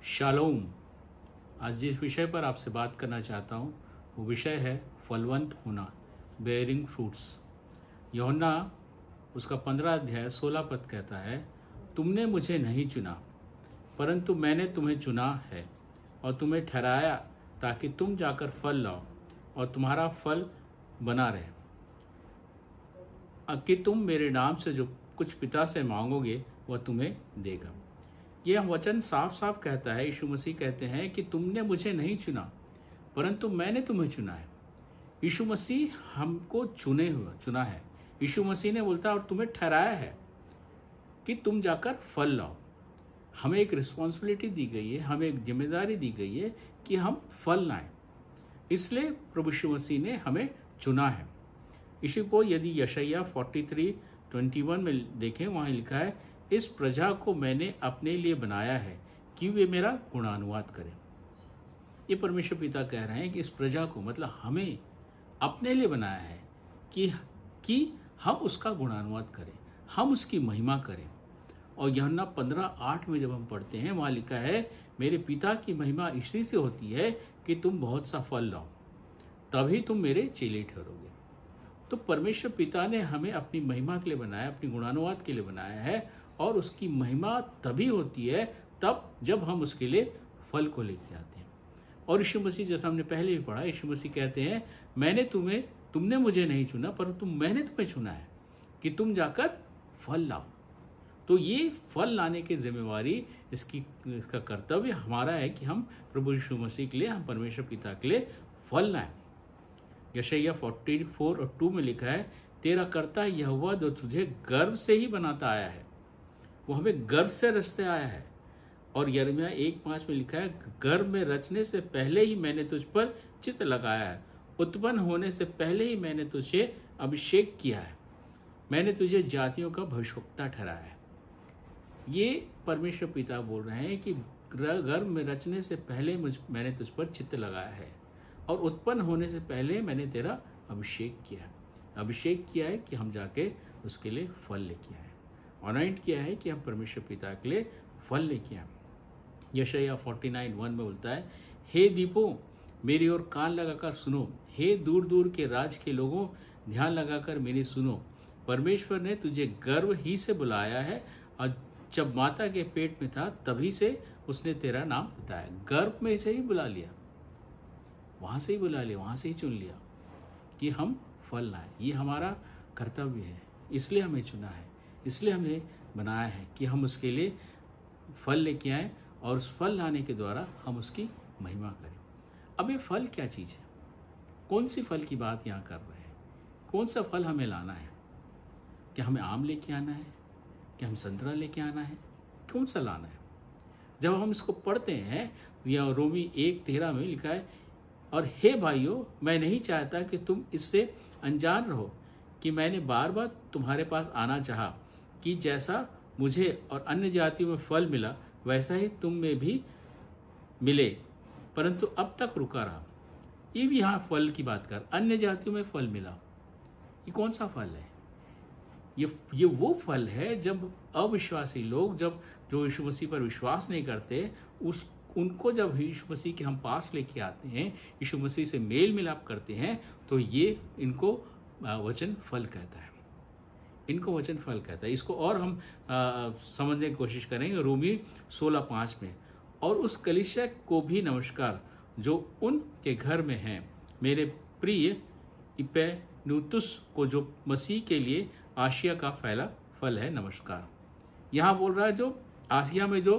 Shalom. आज जिस विषय पर आपसे बात करना चाहता हूँ वो विषय है फलवंत होना, बेयरिंग फ्रूट्स। यूहन्ना उसका 15 अध्याय 16 पद कहता है, तुमने मुझे नहीं चुना परंतु मैंने तुम्हें चुना है और तुम्हें ठहराया ताकि तुम जाकर फल लाओ और तुम्हारा फल बना रहे, कि तुम मेरे नाम से जो कुछ पिता से मांगोगे वह तुम्हें देगा। यह वचन साफ साफ कहता है, यीशु मसीह कहते हैं कि तुमने मुझे नहीं चुना परंतु मैंने तुम्हें चुना है। यीशु मसीह हमको चुना है। यीशु मसीह ने बोलता और तुम्हें ठहराया है कि तुम जाकर फल लाओ। हमें एक रिस्पॉन्सिबिलिटी दी गई है, हमें एक जिम्मेदारी दी गई है कि हम फल लाएं। इसलिए प्रभु यीशु मसीह ने हमें चुना है। इसी को यदि यशायाह 43:21 में देखें, वहाँ लिखा है, इस प्रजा को मैंने अपने लिए बनाया है कि वे मेरा गुणानुवाद करें। ये परमेश्वर पिता कह रहे हैं कि इस प्रजा को, मतलब हमें अपने लिए बनाया है कि हम उसका गुणानुवाद करें, हम उसकी महिमा करें। और यूहन्ना 15:8 में जब हम पढ़ते हैं, वहाँ लिखा है, मेरे पिता की महिमा इसी से होती है कि तुम बहुत सा फल लाओ, तभी तुम मेरे चेले ठहरोगे। तो परमेश्वर पिता ने हमें अपनी महिमा के लिए बनाया, अपनी गुणानुवाद के लिए बनाया है, और उसकी महिमा तभी होती है तब जब हम उसके लिए फल को लेके आते हैं। और यीशु मसीह, जैसा हमने पहले भी पढ़ा, यीशु मसीह कहते हैं, तुमने मुझे नहीं चुना परंतु मैंने तुम्हें चुना है कि तुम जाकर फल लाओ। तो ये फल लाने की जिम्मेवारी, इसका कर्तव्य हमारा है कि हम प्रभु यीशु मसीह के लिए, हम परमेश्वर पिता के लिए फल लाएं। यशायाह 44:2 में लिखा है, तेरा कर्ता यहोवा जो तुझे गर्भ से ही बनाता आया है, वो हमें गर्भ से रचते आया है। और यिर्मयाह 1:5 में लिखा है, गर्भ में रचने से पहले ही मैंने तुझ पर चित्त लगाया है, उत्पन्न होने से पहले ही मैंने तुझे अभिषेक किया है, मैंने तुझे जातियों का भविष्यवक्ता ठहराया है। ये परमेश्वर पिता बोल रहे हैं कि गर्भ में रचने से पहले मैंने तुझ पर चित्त लगाया है, और उत्पन्न होने से पहले मैंने तेरा अभिषेक किया है। अभिषेक किया है कि हम जाके उसके लिए फल लेके आए, अनॉइंट किया है कि हम परमेश्वर पिता के लिए फल लेके आए। यशायाह 49:1 में बोलता है, हे दीपों मेरी ओर कान लगाकर सुनो, हे दूर दूर के राज के लोगों ध्यान लगाकर मेरी सुनो। परमेश्वर ने तुझे गर्भ ही से बुलाया है, और जब माता के पेट में था तभी से उसने तेरा नाम बताया। गर्भ में से ही बुला लिया, वहां से ही बुला लिया, वहां से ही चुन लिया कि हम फल लाएं। ये हमारा कर्तव्य है, इसलिए हमें चुना है, इसलिए हमें बनाया है कि हम उसके लिए फल लेके आए, और उस फल लाने के द्वारा हम उसकी महिमा करें। अब ये फल क्या चीज़ है? कौन सी फल की बात यहाँ कर रहे हैं? कौन सा फल हमें लाना है? क्या हमें आम लेके आना है? क्या हम संतरा लेके आना है? कौन सा लाना है? जब हम इसको पढ़ते हैं, या रोमी 1:13 में लिखा है, और हे भाइयों, मैं नहीं चाहता कि तुम इससे अनजान रहो कि मैंने बार बार तुम्हारे पास आना चाहा, कि जैसा मुझे और अन्य जातियों में फल मिला वैसा ही तुम में भी मिले, परंतु अब तक रुका रहा। ये भी यहाँ फल की बात कर, अन्य जातियों में फल मिला, ये कौन सा फल है? ये वो फल है जब अविश्वासी लोग, जो यीशु मसीह पर विश्वास नहीं करते, उनको जब यीशु मसीह के हम पास लेके आते हैं, यीशु मसीह से मेल मिलाप करते हैं, तो ये इनको वचन फल कहता है, इनको वचन फल कहता है। इसको और हम समझने की कोशिश करेंगे रोमी 16:5 में, और उस कलीसिया को भी नमस्कार जो उनके घर में है, मेरे प्रिय इपेनुतुस को जो मसीह के लिए आसिया का फैला फल है, नमस्कार। यहाँ बोल रहा है जो आसिया में जो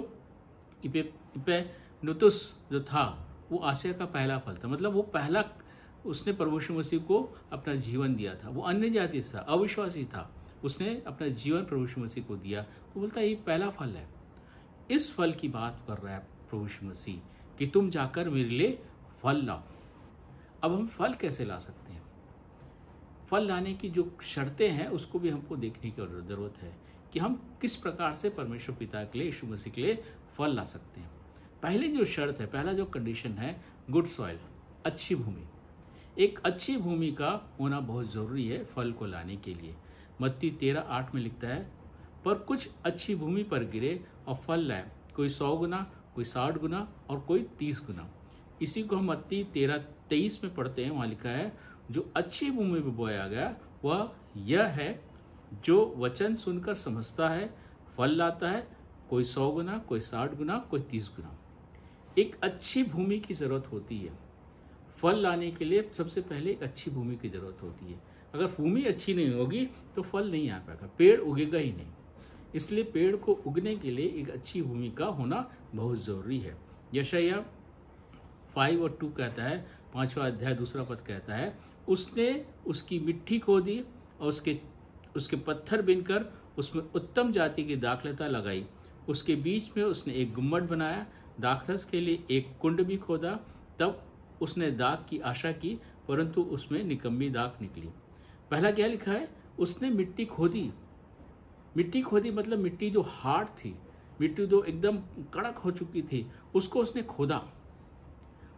इपेनुतुस जो था, वो आसिया का पहला फल था, मतलब वो पहला उसने प्रभु यीशु मसीह को अपना जीवन दिया था। वो अन्य जाति था, अविश्वासी था, उसने अपना जीवन प्रभु यीशु मसीह को दिया, तो बोलता है ये पहला फल है। इस फल की बात कर रहा है प्रभु यीशु मसीह कि तुम जाकर मेरे लिए फल लाओ। अब हम फल कैसे ला सकते हैं? फल लाने की जो शर्तें हैं उसको भी हमको देखने की जरूरत है कि हम किस प्रकार से परमेश्वर पिता के लिए, यीशु मसीह के लिए फल ला सकते हैं। पहली जो शर्त है, पहला जो कंडीशन है, गुड सॉइल, अच्छी भूमि। एक अच्छी भूमि का होना बहुत जरूरी है फल को लाने के लिए। मत्ती 13:8 में लिखता है, पर कुछ अच्छी भूमि पर गिरे और फल लाए, कोई 100 गुना, कोई 60 गुना और कोई 30 गुना। इसी को हम मत्ती 13:23 में पढ़ते हैं। वहाँ लिखा है, जो अच्छी भूमि में बोया गया वह यह है जो वचन सुनकर समझता है, फल लाता है, कोई 100 गुना, कोई 60 गुना, कोई 30 गुना। एक अच्छी भूमि की जरूरत होती है। फल लाने के लिए सबसे पहले एक अच्छी भूमि की जरूरत होती है। अगर भूमि अच्छी नहीं होगी तो फल नहीं आ पाएगा, पेड़ उगेगा ही नहीं। इसलिए पेड़ को उगने के लिए एक अच्छी भूमि का होना बहुत जरूरी है। यशायाह 5 और 2 कहता है, 5वां अध्याय 2 पद कहता है, उसने उसकी मिट्टी खोदी और उसके पत्थर बिनकर उसमें उत्तम जाति की दाखलता लगाई। उसके बीच में उसने एक गुम्मट बनाया, दाखरस के लिए एक कुंड भी खोदा। तब उसने दाख की आशा की, परंतु उसमें निकम्मी दाख निकली। पहला क्या लिखा है? उसने मिट्टी खोदी। मिट्टी खोदी मतलब मिट्टी जो हार्ड थी, मिट्टी जो एकदम कड़क हो चुकी थी, उसको उसने खोदा,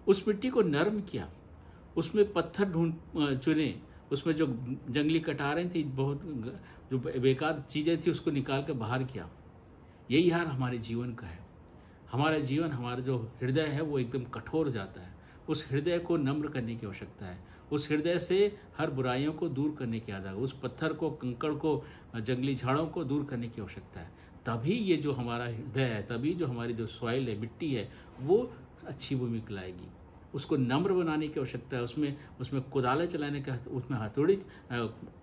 उस मिट्टी को नरम किया, उसमें पत्थर चुने, उसमें जो जंगली कटारें थी, बहुत जो बेकार चीजें थी, उसको निकाल कर बाहर किया। यही हाल हमारे जीवन का है। हमारा जीवन, हमारा जो हृदय है वो एकदम कठोर हो जाता है। उस हृदय को नम्र करने की आवश्यकता है। उस हृदय से हर बुराइयों को दूर करने की आदत है। उस पत्थर को, कंकड़ को, जंगली झाड़ों को दूर करने की आवश्यकता है। तभी ये जो हमारा हृदय है, तभी जो हमारी जो सॉइल है, मिट्टी है, वो अच्छी भूमि कहलाएगी। उसको नम्र बनाने की आवश्यकता है। उसमें कुदाले चलाने का, उसमें हथौड़ी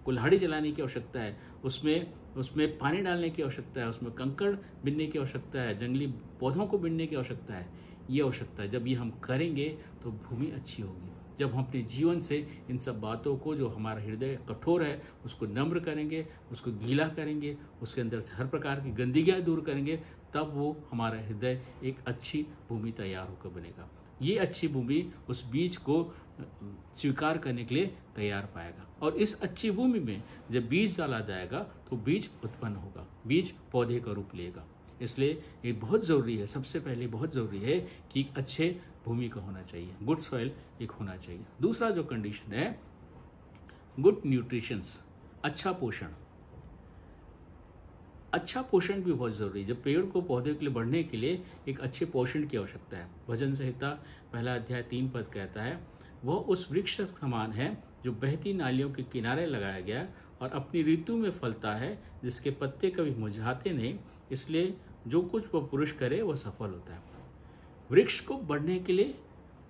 कुल्हाड़ी चलाने की आवश्यकता है। उसमें पानी डालने की आवश्यकता है। उसमें कंकड़ बिनने की आवश्यकता है। जंगली पौधों को बिनने की आवश्यकता है। ये आवश्यकता है। जब ये हम करेंगे तो भूमि अच्छी होगी। जब हम अपने जीवन से इन सब बातों को, जो हमारा हृदय कठोर है, उसको नम्र करेंगे, उसको गीला करेंगे, उसके अंदर से हर प्रकार की गंदगियाँ दूर करेंगे, तब वो हमारा हृदय एक अच्छी भूमि तैयार होकर बनेगा। ये अच्छी भूमि उस बीज को स्वीकार करने के लिए तैयार पाएगा। और इस अच्छी भूमि में जब बीज डाला जाएगा तो बीज उत्पन्न होगा, बीज पौधे का रूप लेगा। इसलिए ये बहुत ज़रूरी है, सबसे पहले बहुत ज़रूरी है कि एक अच्छे भूमि का होना चाहिए, गुड सॉइल एक होना चाहिए। दूसरा जो कंडीशन है, गुड न्यूट्रिशंस, अच्छा पोषण। अच्छा पोषण भी बहुत जरूरी है। जब पेड़ को, पौधे के लिए बढ़ने के लिए एक अच्छे पोषण की आवश्यकता है। भजन संहिता 1 अध्याय 3 पद कहता है, वह उस वृक्ष समान है जो बहती नालियों के किनारे लगाया गया और अपनी ऋतु में फलता है, जिसके पत्ते कभी मुरझाते नहीं, इसलिए जो कुछ वह पुरुष करे वह सफल होता है। वृक्ष को बढ़ने के लिए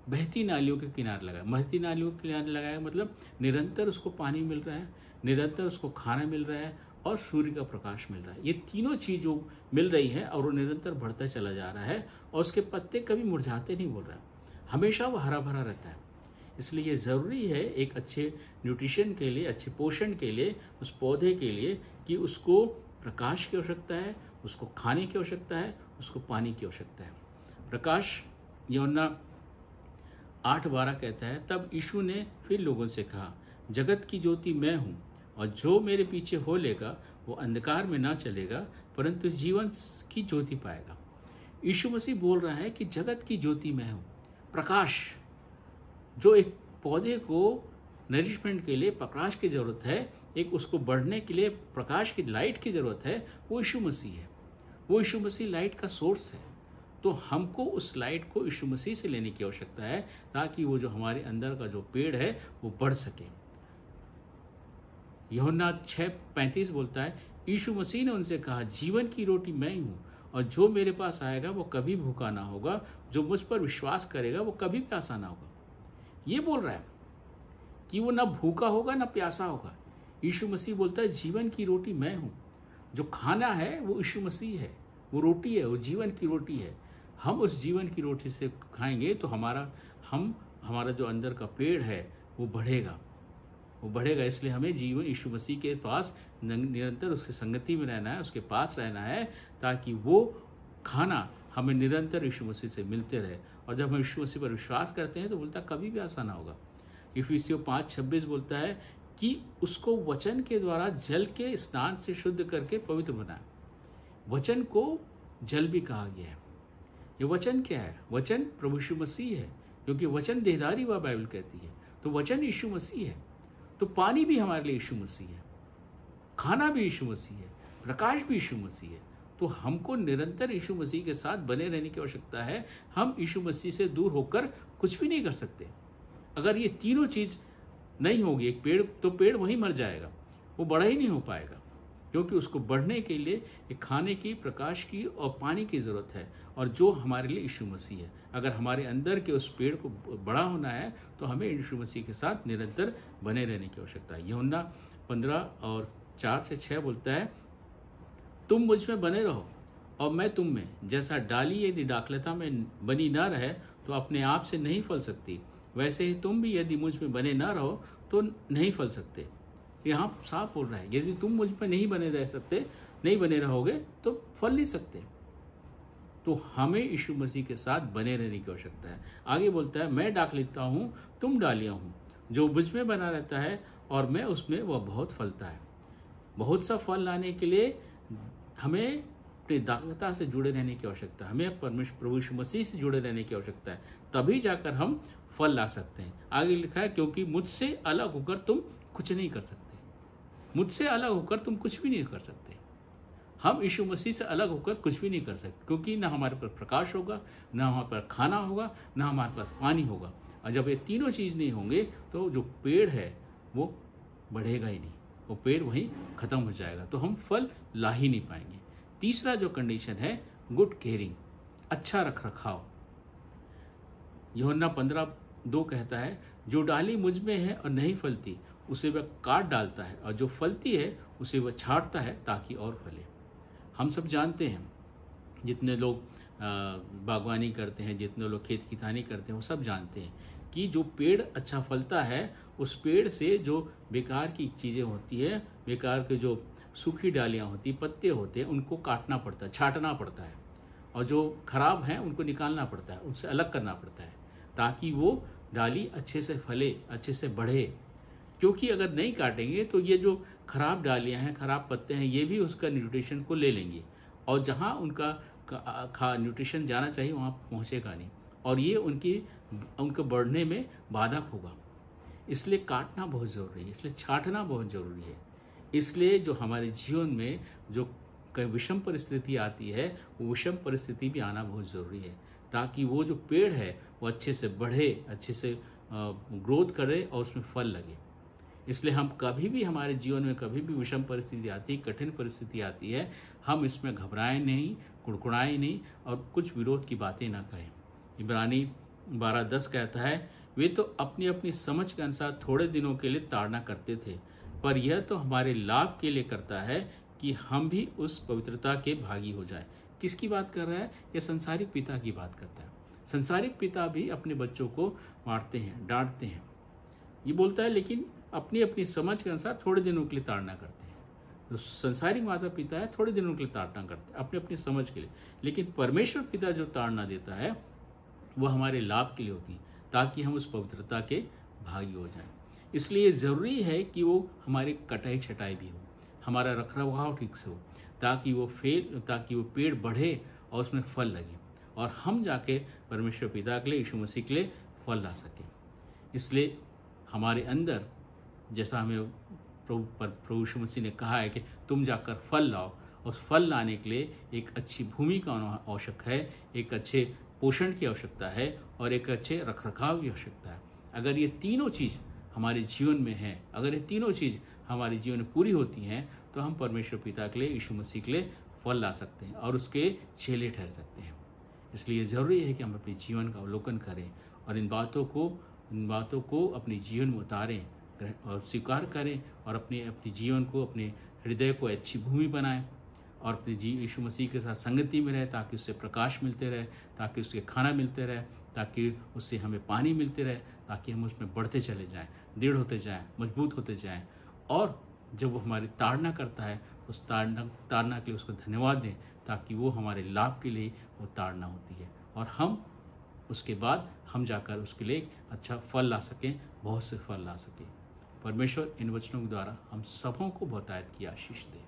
बहती नालियों के किनारे लगाया। बहती नालियों के किनारे लगाया मतलब निरंतर उसको पानी मिल रहा है, निरंतर उसको खाना मिल रहा है और सूर्य का प्रकाश मिल रहा है। ये तीनों चीज़ों मिल रही है और वो निरंतर बढ़ता चला जा रहा है और उसके पत्ते कभी मुरझाते नहीं, बोल रहा है, हमेशा वो हरा भरा रहता है। इसलिए ये ज़रूरी है एक अच्छे न्यूट्रिशन के लिए, अच्छे पोषण के लिए, उस पौधे के लिए, कि उसको प्रकाश की आवश्यकता है, उसको खाने की आवश्यकता है, उसको पानी की आवश्यकता है। प्रकाश, यूहन्ना 8:12 कहता है, तब यीशु ने फिर लोगों से कहा, जगत की ज्योति मैं हूँ, और जो मेरे पीछे हो लेगा वो अंधकार में ना चलेगा परंतु जीवन की ज्योति पाएगा। यीशु मसीह बोल रहा है कि जगत की ज्योति मैं हूँ। प्रकाश, जो एक पौधे को नरिशमेंट के लिए प्रकाश की जरूरत है, एक उसको बढ़ने के लिए प्रकाश की, लाइट की जरूरत है, वो यीशु मसीह है। वो यीशु मसीह लाइट का सोर्स है। तो हमको उस लाइट को यीशु मसीह से लेने की आवश्यकता है, ताकि वो जो हमारे अंदर का जो पेड़ है वो बढ़ सके। यूहन्ना 6:35 बोलता है, यीशु मसीह ने उनसे कहा, जीवन की रोटी मैं ही हूँ, और जो मेरे पास आएगा वो कभी भूखा ना होगा, जो मुझ पर विश्वास करेगा वो कभी प्यासा ना होगा। ये बोल रहा है कि वो ना भूखा होगा ना प्यासा होगा। यीशु मसीह बोलता है, जीवन की रोटी मैं हूँ। जो खाना है वो यीशु मसीह है, वो रोटी है, वो जीवन की रोटी है। हम उस जीवन की रोटी से खाएंगे तो हमारा जो अंदर का पेड़ है वो बढ़ेगा, वो बढ़ेगा। इसलिए हमें जीवन यीशु मसीह के पास निरंतर उसकी संगति में रहना है, उसके पास रहना है, ताकि वो खाना हमें निरंतर यीशु मसीह से मिलते रहे। और जब हम यीशु मसीह पर विश्वास करते हैं तो बोलता है कभी भी ऐसा ना होगा। इफिसियों 5:26 बोलता है कि उसको वचन के द्वारा जल के स्नान से शुद्ध करके पवित्र बनाए। वचन को जल भी कहा गया है। ये वचन क्या है? वचन प्रभु यीशु मसीह है, क्योंकि वचन देहधारी हुआ बाइबल कहती है। तो वचन यीशु मसीह है। तो पानी भी हमारे लिए यीशु मसीह है, खाना भी यीशु मसीह है, प्रकाश भी यीशु मसीह है। तो हमको निरंतर यीशु मसीह के साथ बने रहने की आवश्यकता है। हम यीशु मसीह से दूर होकर कुछ भी नहीं कर सकते। अगर ये तीनों चीज़ नहीं होगी, एक पेड़, तो पेड़ वहीं मर जाएगा, वो बड़ा ही नहीं हो पाएगा, क्योंकि उसको बढ़ने के लिए एक खाने की, प्रकाश की और पानी की ज़रूरत है, और जो हमारे लिए यीशु मसीह है। अगर हमारे अंदर के उस पेड़ को बड़ा होना है तो हमें यीशु मसीह के साथ निरंतर बने रहने की आवश्यकता है। यूहन्ना 15:4-6 बोलता है, तुम मुझ में बने रहो और मैं तुम में। जैसा डाली यदि दाखलता में बनी न रहे तो अपने आप से नहीं फल सकती, वैसे ही तुम भी यदि मुझ में बने न रहो तो नहीं फल सकते। यहाँ साफ बोल रहा है, यदि तुम मुझ में नहीं बने रह सकते, नहीं बने रहोगे तो फल नहीं सकते। तो हमें यीशु मसीह के साथ बने रहने की आवश्यकता है। आगे बोलता है, मैं डाक लेता हूँ, तुम डालियाँ हूँ, जो मुझ में बना रहता है और मैं उसमें, वह बहुत फलता है। बहुत सा फल लाने के लिए हमें अपनी दाखलता से जुड़े रहने की आवश्यकता है, हमें परमेश्वर प्रभु यीशु मसीह से जुड़े रहने की आवश्यकता है, तभी जाकर हम फल ला सकते हैं। आगे लिखा है, क्योंकि मुझसे अलग होकर तुम कुछ नहीं कर सकते। मुझसे अलग होकर तुम कुछ भी नहीं कर सकते। हम यीशु मसीह से अलग होकर कुछ भी नहीं कर सकते, क्योंकि ना हमारे पास प्रकाश होगा, ना हमारे पास खाना होगा, ना हमारे पास पानी होगा। और जब ये तीनों चीज़ नहीं होंगे तो जो पेड़ है वो बढ़ेगा ही नहीं, वो पेड़ वहीं खत्म हो जाएगा, तो हम फल ला ही नहीं पाएंगे। तीसरा जो कंडीशन है, गुड केयरिंग, अच्छा रख रखाव। यूहन्ना 15:2 कहता है, जो डाली मुझ में है और नहीं फलती उसे वह काट डालता है, और जो फलती है उसे वह छांटता है ताकि और फले। हम सब जानते हैं, जितने लोग बागवानी करते हैं, जितने लोग खेत किसानी करते हैं, वो सब जानते हैं कि जो पेड़ अच्छा फलता है, उस पेड़ से जो बेकार की चीज़ें होती है, बेकार के जो सूखी डालियाँ होती, पत्ते होते हैं, उनको काटना पड़ता है, छांटना पड़ता है, और जो खराब हैं उनको निकालना पड़ता है, उनसे अलग करना पड़ता है, ताकि वो डाली अच्छे से फले, अच्छे से बढ़े। क्योंकि अगर नहीं काटेंगे तो ये जो खराब डालियाँ हैं, खराब पत्ते हैं, ये भी उसका न्यूट्रिशन को ले लेंगे, और जहाँ उनका न्यूट्रिशन जाना चाहिए वहाँ पहुँचेगा नहीं, और ये उनके बढ़ने में बाधक होगा। इसलिए काटना बहुत ज़रूरी है, इसलिए छांटना बहुत ज़रूरी है। इसलिए जो हमारे जीवन में जो कई विषम परिस्थिति आती है, वो विषम परिस्थिति भी आना बहुत ज़रूरी है, ताकि वो जो पेड़ है वो अच्छे से बढ़े, अच्छे से ग्रोथ करे और उसमें फल लगे। इसलिए हम कभी भी, हमारे जीवन में कभी भी विषम परिस्थिति आती है, कठिन परिस्थिति आती है, हम इसमें घबराएं नहीं, कुड़कुड़ाएं नहीं, और कुछ विरोध की बातें ना कहें। इब्रानी 12:10 कहता है, वे तो अपनी अपनी समझ के अनुसार थोड़े दिनों के लिए ताड़ना करते थे, पर यह तो हमारे लाभ के लिए करता है कि हम भी उस पवित्रता के भागी हो जाएं। किसकी बात कर रहा है? यह संसारिक पिता की बात करता है। संसारिक पिता भी अपने बच्चों को मारते हैं, डांटते हैं। ये बोलता है, लेकिन अपनी अपनी समझ के अनुसार थोड़े दिनों के लिए ताड़ना करते हैं। तो संसारिक माता पिता है, थोड़े दिनों के लिए ताड़ना करते हैं, अपनी अपनी समझ के लिए। लेकिन परमेश्वर पिता जो ताड़ना देता है वो हमारे लाभ के लिए होती है, ताकि हम उस पवित्रता के भागी हो जाएं। इसलिए ज़रूरी है कि वो हमारी कटाई छटाई भी हो, हमारा रखरखाव ठीक से हो, ताकि वो पेड़ बढ़े और उसमें फल लगे, और हम जाके परमेश्वर पिता के लिए, यीशु मसीह के लिए फल ला सकें। इसलिए हमारे अंदर, जैसा हमें प्रभु यीशु मसीह ने कहा है कि तुम जाकर फल लाओ, उस फल लाने के लिए एक अच्छी भूमि का आवश्यक है, एक अच्छे पोषण की आवश्यकता है, और एक अच्छे रखरखाव की आवश्यकता है। अगर ये तीनों चीज़ हमारे जीवन में है, अगर ये तीनों चीज़ हमारे जीवन में पूरी होती हैं, तो हम परमेश्वर पिता के लिए, यीशु मसीह के लिए फल ला सकते हैं और उसके चेले ठहर सकते हैं। इसलिए ज़रूरी है कि हम अपने जीवन का अवलोकन करें और इन बातों को अपने जीवन में उतारें और स्वीकार करें, और अपने जीवन को, अपने हृदय को अच्छी भूमि बनाएं, और अपने यीशु मसीह के साथ संगति में रहे, ताकि उससे प्रकाश मिलते रहे, ताकि उसके खाना मिलते रहे, ताकि उससे हमें पानी मिलते रहे, ताकि हम उसमें बढ़ते चले जाएं, दृढ़ होते जाएं, मजबूत होते जाएं। और जब वो हमारी ताड़ना करता है, उस ताड़ना के लिए उसको धन्यवाद दें, ताकि वो हमारे लाभ के लिए वो ताड़ना होती है, और हम उसके बाद हम जाकर उसके लिए अच्छा फल ला सकें, बहुत से फल ला सकें। परमेश्वर इन वचनों के द्वारा हम सबों को बहुतायत की आशीष दे।